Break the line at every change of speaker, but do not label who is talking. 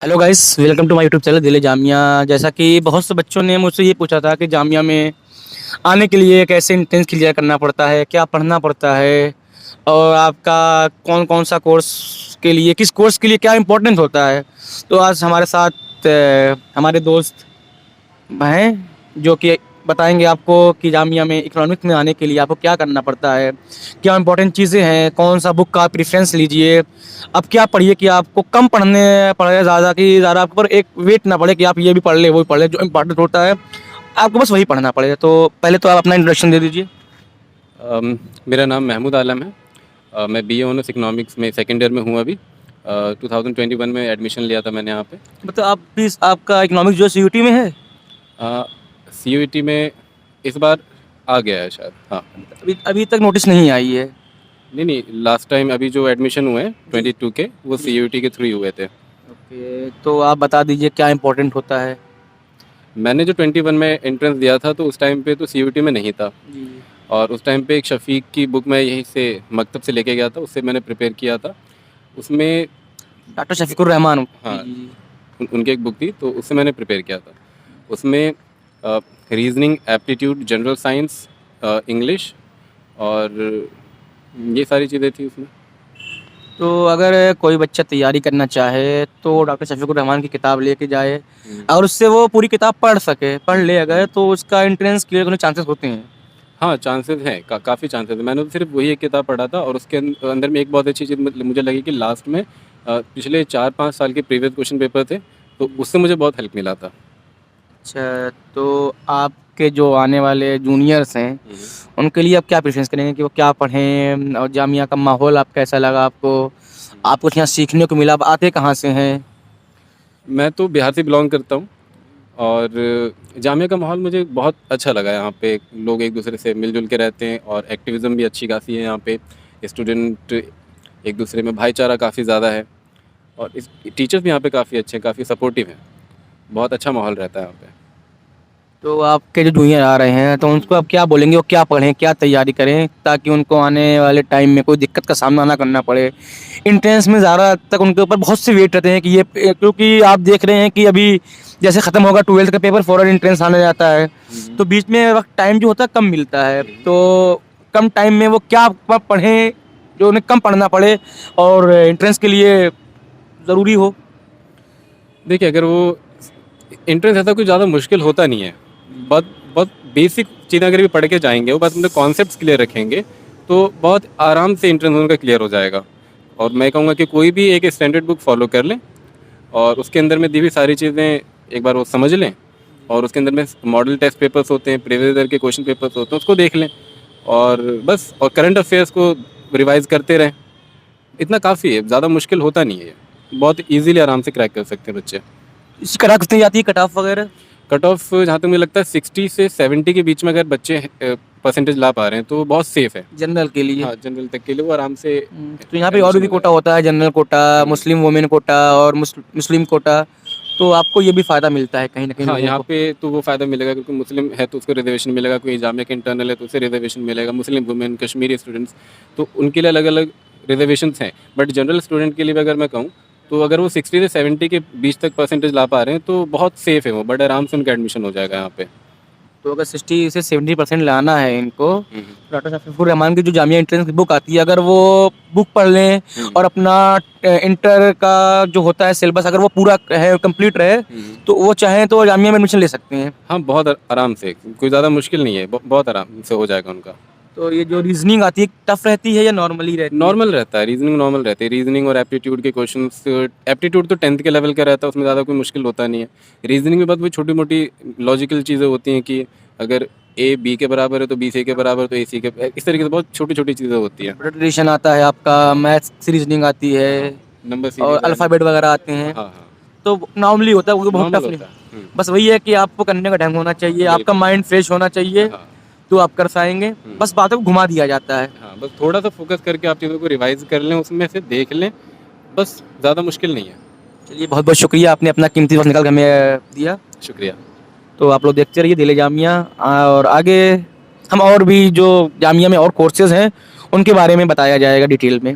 Hello guys, welcome to my YouTube channel Delhi Jamia. जैसा कि बहुत से बच्चों ने मुझसे ये पूछा था कि जामिया में आने के लिए कैसे एंट्रेंस क्लियर करना पड़ता है, क्या पढ़ना पड़ता है और आपका कौन कौन सा कोर्स के लिए, किस कोर्स के लिए क्या इंपॉर्टेंट होता है। तो आज हमारे साथ हमारे दोस्त हैं जो कि बताएंगे आपको कि जामिया में इकोनॉमिक्स में आने के लिए आपको क्या करना पड़ता है, क्या इंपॉर्टेंट चीज़ें हैं, कौन सा बुक का प्रेफरेंस लीजिए। अब क्या पढ़िए कि आपको कम पढ़ने पड़े, ज़्यादा कि ज़्यादा आपके ऊपर एक वेट ना पड़े कि आप ये भी पढ़ ले वो भी पढ़ ले। जो इंपॉर्टेंट होता है आपको बस वही पढ़ना पड़े। तो पहले तो आप अपना इंट्रोडक्शन दे दीजिए।
मेरा नाम महमूद आलम है। मैं बीए ऑनर्स इकोनॉमिक्स में सेकेंड ईयर में हूँ अभी। 2021 में एडमिशन लिया था मैंने यहाँ पे।
मतलब आप भी आपका इकोनॉमिक्स जो CUT में है?
CUET में इस बार आ गया है शायद। हाँ,
अभी अभी तक नोटिस नहीं आई है।
नहीं नहीं, लास्ट टाइम अभी जो एडमिशन हुए हैं 22 के, वो CUET के थ्रू ही हुए थे।
ओके, तो आप बता दीजिए क्या इंपॉर्टेंट होता है।
मैंने जो 21 में एंट्रेंस दिया था तो उस टाइम पे तो CUET में नहीं था।
जी।
और उस टाइम पे एक शफ़ीक की बुक मैं यहीं से मकतब से लेके गया था, उससे मैंने प्रिपेयर किया था। उसमें
डॉक्टर शफीकुर रहमान।
हाँ,
जी।
उनकी एक बुक थी तो उससे मैंने प्रिपेयर किया था। उसमें reasoning, aptitude, general science, English और ये सारी चीज़ें थी उसमें।
तो अगर कोई बच्चा तैयारी करना चाहे तो डॉक्टर शफीकुर रहमान की किताब लेके जाए और उससे वो पूरी किताब पढ़ सके, पढ़ ले अगर, तो उसका एंट्रेंस क्लियर होने चांसेस होते हैं।
हाँ, चांसेस हैं, काफ़ी चांसेस हैं। मैंने तो सिर्फ वही एक किताब पढ़ा था और उसके अंदर में एक बहुत अच्छी चीज़ मुझे लगी कि लास्ट में पिछले 4-5 साल के प्रीवियस क्वेश्चन पेपर थे, तो उससे मुझे बहुत हेल्प मिला था।
अच्छा, तो आपके जो आने वाले जूनियर्स हैं उनके लिए आप क्या प्रेफरेंस करेंगे कि वो क्या पढ़ें, और जामिया का माहौल आप कैसा लगा आपको, आपको यहाँ सीखने को मिला, आप आते कहाँ से हैं?
मैं तो बिहार से बिलोंग करता हूँ और जामिया का माहौल मुझे बहुत अच्छा लगा। यहाँ पे लोग एक दूसरे से मिलजुल के रहते हैं और एक्टिविज़म भी अच्छी खासी है यहाँ पे। स्टूडेंट एक दूसरे में भाईचारा काफ़ी ज़्यादा है और इस टीचर्स भी यहाँ पे काफ़ी अच्छे हैं, काफ़ी सपोर्टिव हैं। बहुत अच्छा माहौल रहता है यहाँ पे।
तो आपके जो जूनियर आ रहे हैं तो उनको आप क्या बोलेंगे, वो क्या पढ़ें, क्या तैयारी करें ताकि उनको आने वाले टाइम में कोई दिक्कत का सामना ना करना पड़े। इंट्रेंस में ज़्यादा तक उनके ऊपर बहुत से वेट रहते हैं कि ये, क्योंकि आप देख रहे हैं कि अभी जैसे ख़त्म होगा 12th का पेपर, फौरन इंट्रेंस आने जाता है, तो बीच में वक्त टाइम जो होता है कम मिलता है। तो कम टाइम में वो क्या पढ़ें जो उन्हें कम पढ़ना पड़े और इंट्रेंस के लिए ज़रूरी हो।
देखिए, अगर वो एंट्रेंस ऐसा कोई ज़्यादा मुश्किल होता नहीं है। बहुत बहुत बेसिक चीज़ें अगर भी पढ़ के जाएँगे, वो बस अपने कॉन्सेप्ट्स क्लियर रखेंगे, तो बहुत आराम से एंट्रेंस उनका क्लियर हो जाएगा। और मैं कहूँगा कि कोई भी एक स्टैंडर्ड बुक फॉलो कर लें और उसके अंदर में दी हुई सारी चीज़ें एक बार वो समझ लें और उसके अंदर में मॉडल टेस्ट पेपर्स होते हैं, प्रीवियस ईयर के क्वेश्चन पेपर्स होते हैं, उसको देख लें और बस, और करंट अफेयर्स को रिवाइज़ करते रहें। इतना काफ़ी है, ज़्यादा मुश्किल होता नहीं है ये। बहुत ईज़िली आराम से क्रैक कर सकते हैं बच्चे।
इसकी कटा कितनी जाती है, कट ऑफ वगैरह?
कट ऑफ जहाँ तक मुझे लगता है 60 से 70 के बीच में अगर बच्चे परसेंटेज ला पा रहे हैं तो बहुत सेफ़ है।
जनरल के लिए?
हाँ, जनरल तक के लिए वो आराम से
तो यहाँ पे और भी
एडमिशन हो
कोटा
जाएगा।
होता है, general quota, Muslim women quota और मुस्लिम कोटा, तो आपको ये भी फ़ायदा मिलता है कहीं ना कहीं
हाँ,
लोगों
यहाँ
को।
पे तो वो फ़ायदा मिलेगा क्योंकि मुस्लिम है तो उसको रिजर्वेशन मिलेगा, कोई जामिया के इंटरनल है तो उसे रिजर्वेशन मिलेगा, मुस्लिम वुमेन, कश्मीरी स्टूडेंट्स, तो उनके लिए अलग अलग रिजर्वेशंस हैं। बट जनरल स्टूडेंट के लिए भी अगर मैं कहूँ तो अगर वो 60 से 70 के बीच तक परसेंटेज ला पा रहे हैं तो बहुत सेफ़ है वो, बड़े आराम से उनका एडमिशन हो जाएगा यहाँ पे।
तो अगर 60 से 70% लाना है इनको,
हम्म,
तो डॉक्टर शफीकुर रहमान की जो जामिया एंट्रेंस की बुक आती है, अगर वो बुक पढ़ लें और अपना इंटर का जो होता है सिलेबस अगर वो पूरा है, कंप्लीट रहे, तो वो चाहें तो जामिया में एडमिशन ले सकते हैं।
हाँ, बहुत आराम से, कोई ज़्यादा मुश्किल नहीं है, बहुत आराम से हो जाएगा उनका।
तो ये जो रीजनिंग आती है टफ रहती है या नॉर्मली रहती है?
नॉर्मल रहता है, रीजनिंग नॉर्मल रहती है। रीजनिंग और एप्टीट्यूड के क्वेश्चंस, एप्टीट्यूड तो 10th के लेवल का रहता है, उसमें ज़्यादा कोई मुश्किल होता नहीं है। रीजनिंग में बस वही छोटी मोटी लॉजिकल चीज़ें होती हैं कि अगर ए बी के बराबर है तो बी सी के बराबर है तो ए सी के, इस तरीके से बहुत छोटी छोटी चीज़ें होती हैं।
ट्रेडिशन आता है आपका, मैथ्स रीजनिंग आती है
नंबर
और
सीरीज है।
अल्फ़ाबेट वगैरह आते हैं।
हाँ हाँ,
तो नॉर्मली होता है, वो बहुत
नॉर्मल
टफ नहीं।
होता है।
बस वही है कि आपको करने का ढंग होना चाहिए, आपका
बिल्कुल।
माइंड फ्रेश होना चाहिए,
हाँ
तो आप कर पाएंगे। बस बातों को घुमा दिया जाता है।
हाँ, बस थोड़ा सा फोकस करके आप चीज़ों को रिवाइज कर लें, उसमें से देख लें, बस, ज़्यादा मुश्किल नहीं है।
चलिए, बहुत बहुत शुक्रिया, आपने अपना कीमती वक्त निकाल के हमें दिया।
शुक्रिया।
तो आप लोग देखते रहिए दिल्ली जामिया, और आगे हम और भी जो जामिया में और कोर्सेज हैं उनके बारे में बताया जाएगा डिटेल में।